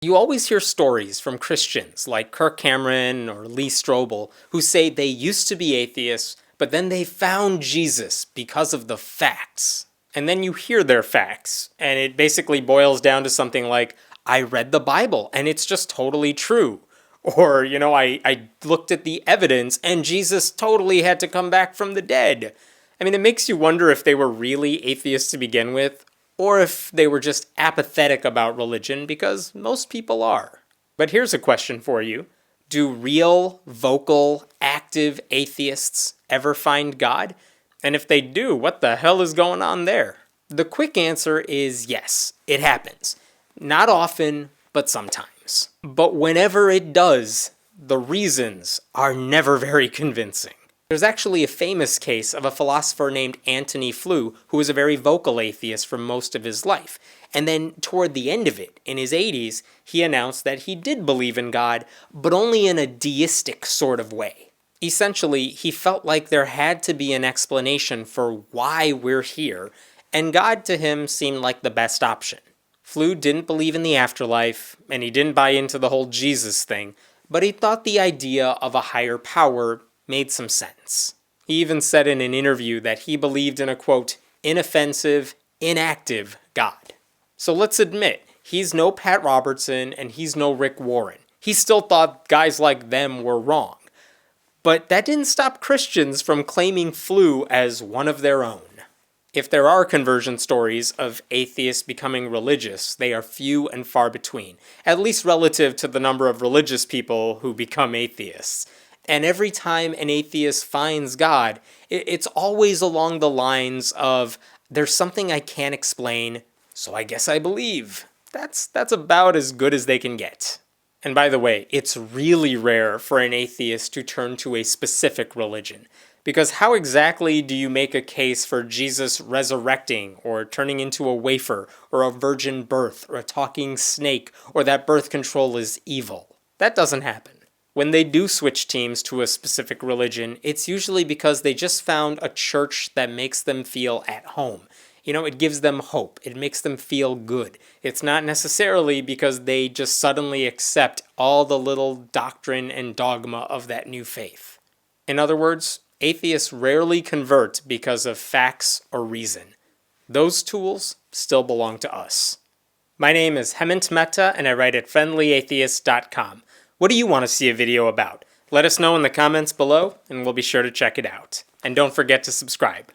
You always hear stories from Christians like Kirk Cameron or Lee Strobel who say they used to be atheists, but then they found Jesus because of the facts. And then you hear their facts, and it basically boils down to something like, I read the Bible and it's just totally true. Or, I looked at the evidence and Jesus totally had to come back from the dead. I mean, it makes you wonder if they were really atheists to begin with, or if they were just apathetic about religion, because most people are. But here's a question for you. Do real, vocal, active atheists ever find God? And if they do, what the hell is going on there? The quick answer is yes, it happens. Not often, but sometimes. But whenever it does, the reasons are never very convincing. There's actually a famous case of a philosopher named Antony Flew who was a very vocal atheist for most of his life. And then toward the end of it, in his 80s, he announced that he did believe in God, but only in a deistic sort of way. Essentially, he felt like there had to be an explanation for why we're here, and God to him seemed like the best option. Flew didn't believe in the afterlife, and he didn't buy into the whole Jesus thing, but he thought the idea of a higher power made some sense. He even said in an interview that he believed in a, quote, inoffensive, inactive God. So let's admit, he's no Pat Robertson and he's no Rick Warren. He still thought guys like them were wrong. But that didn't stop Christians from claiming Flew as one of their own. If there are conversion stories of atheists becoming religious, they are few and far between, at least relative to the number of religious people who become atheists. And every time an atheist finds God, it's always along the lines of, there's something I can't explain, so I guess I believe. That's about as good as they can get. And by the way, it's really rare for an atheist to turn to a specific religion. Because how exactly do you make a case for Jesus resurrecting, or turning into a wafer, or a virgin birth, or a talking snake, or that birth control is evil? That doesn't happen. When they do switch teams to a specific religion, it's usually because they just found a church that makes them feel at home. It gives them hope. It makes them feel good. It's not necessarily because they just suddenly accept all the little doctrine and dogma of that new faith. In other words, atheists rarely convert because of facts or reason. Those tools still belong to us. My name is Hemant Mehta, and I write at friendlyatheist.com. What do you want to see a video about? Let us know in the comments below, and we'll be sure to check it out. And don't forget to subscribe.